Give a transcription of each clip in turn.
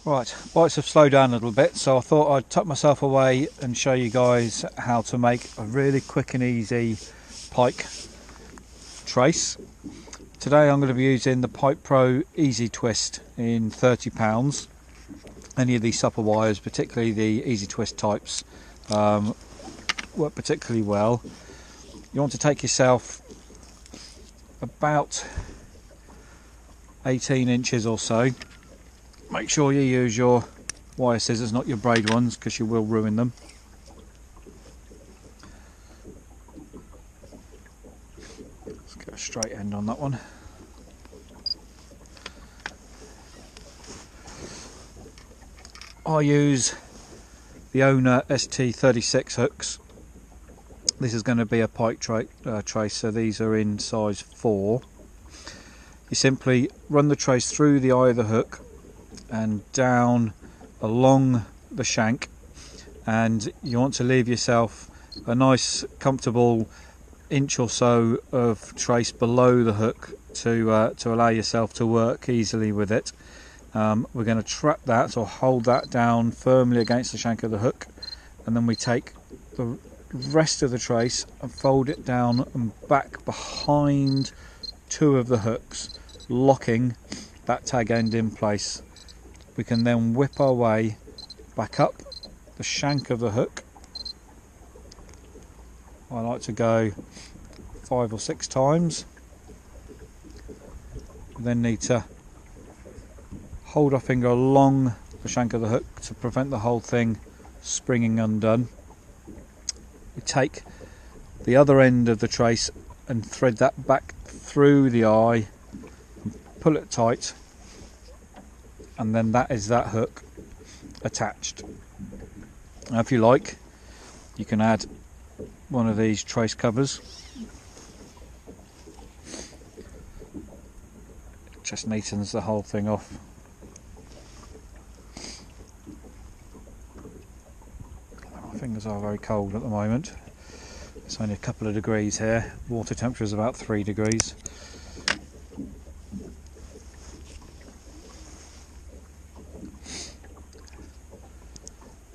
Right, bites have slowed down a little bit, so I thought I'd tuck myself away and show you guys how to make a really quick and easy pike trace. Today I'm going to be using the Pike Pro Easy Twist in £30. Any of these supple wires, particularly the Easy Twist types, work particularly well. You want to take yourself about 18 inches or so. Make sure you use your wire scissors, not your braid ones, because you will ruin them. Let's get a straight end on that one. I use the Owner ST36 hooks. This is going to be a pike trace, so these are in size 4. You simply run the trace through the eye of the hook and down along the shank, and you want to leave yourself a nice comfortable inch or so of trace below the hook to allow yourself to work easily with it. We're going to trap that, or hold that down firmly against the shank of the hook, and then we take the rest of the trace and fold it down and back behind 2 of the hooks, locking that tag end in place. We can then whip our way back up the shank of the hook. I like to go 5 or 6 times. We then need to hold our finger along the shank of the hook to prevent the whole thing springing undone. We take the other end of the trace and thread that back through the eye and pull it tight, and then that is that hook attached. Now, if you like, you can add one of these trace covers. It just neatens the whole thing off. My fingers are very cold at the moment. It's only a couple of degrees here. Water temperature is about 3 degrees.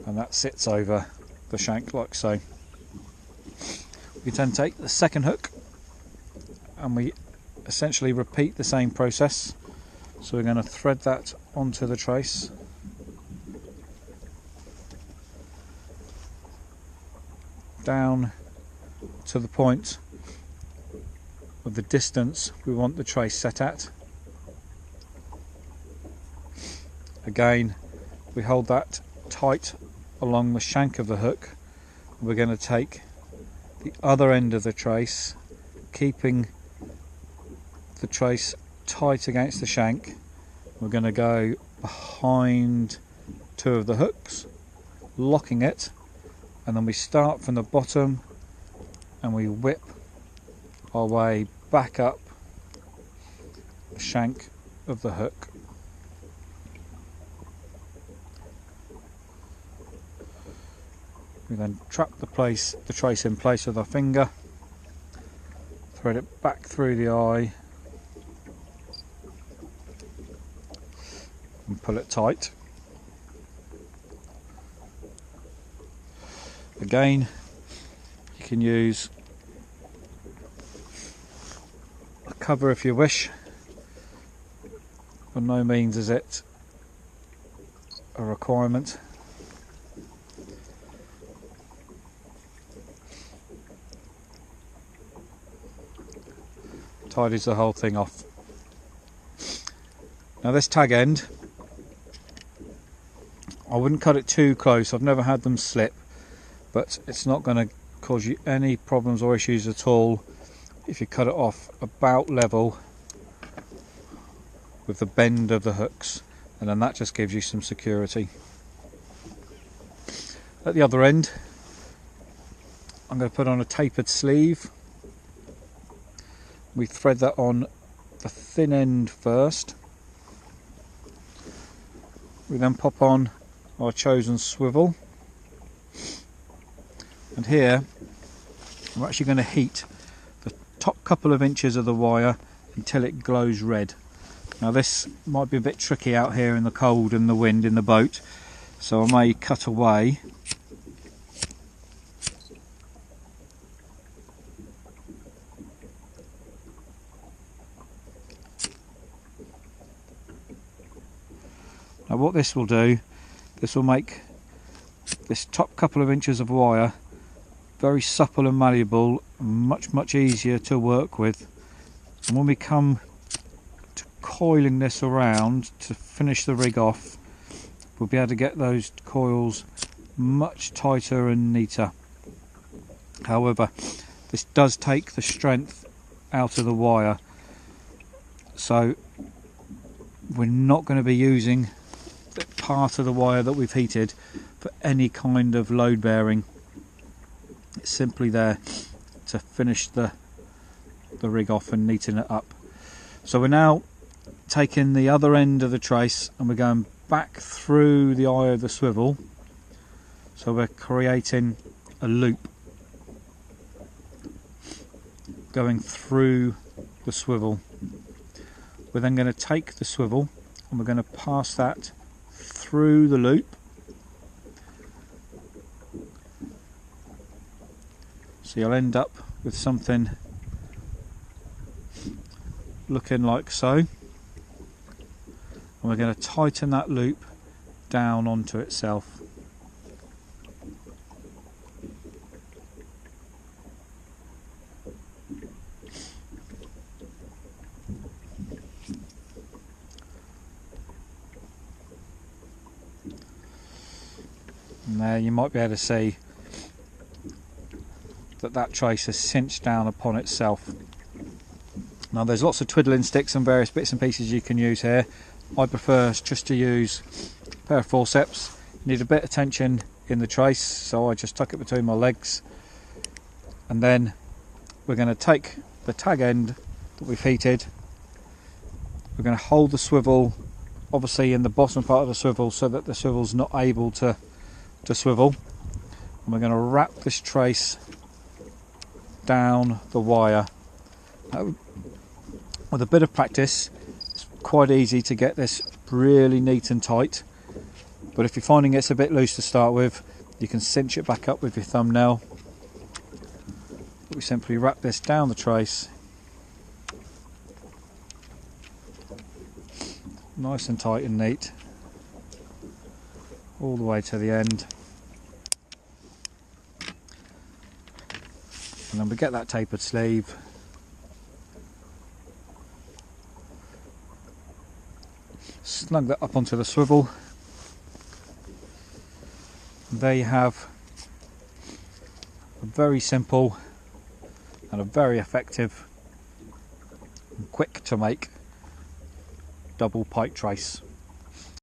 And that sits over the shank like so. We then take the second hook and we essentially repeat the same process. So we're going to thread that onto the trace, down to the point of the distance we want the trace set at. Again, we hold that tight along the shank of the hook. We're going to take the other end of the trace, keeping the trace tight against the shank. We're going to go behind 2 of the hooks, locking it, and then we start from the bottom and we whip our way back up the shank of the hook. We then trap the trace in place with our finger, thread it back through the eye and pull it tight. Again, you can use a cover if you wish. By no means is it a requirement. Tidies the whole thing off. Now this tag end, I wouldn't cut it too close. I've never had them slip, but it's not going to cause you any problems or issues at all if you cut it off about level with the bend of the hooks, and then that just gives you some security. At the other end, I'm going to put on a tapered sleeve. We thread that on the thin end first. We then pop on our chosen swivel, and here we're actually going to heat the top couple of inches of the wire until it glows red. Now this might be a bit tricky out here in the cold and the wind in the boat, so I may cut away. Now what this will do, this will make this top couple of inches of wire very supple and malleable, and much easier to work with. And when we come to coiling this around to finish the rig off, we'll be able to get those coils much tighter and neater. However, this does take the strength out of the wire, so we're not going to be using the part of the wire that we've heated for any kind of load bearing. It's simply there to finish the rig off and neaten it up. So we're now taking the other end of the trace and we're going back through the eye of the swivel, so we're creating a loop going through the swivel. We're then going to take the swivel and we're going to pass that through the loop, so you'll end up with something looking like so, and we're going to tighten that loop down onto itself. And there you might be able to see that trace has cinched down upon itself. Now there's lots of twiddling sticks and various bits and pieces you can use here. I prefer just to use a pair of forceps. You need a bit of tension in the trace, so I just tuck it between my legs, and then we're going to take the tag end that we've heated. We're going to hold the swivel obviously in the bottom part of the swivel so that the swivel's not able to swivel, and we're going to wrap this trace down the wire. With a bit of practice, it's quite easy to get this really neat and tight, but if you're finding it's a bit loose to start with, you can cinch it back up with your thumbnail. We simply wrap this down the trace, nice and tight and neat, all the way to the end, and then we get that tapered sleeve. Snug that up onto the swivel. And there you have a very simple and a very effective and quick to make double pike trace.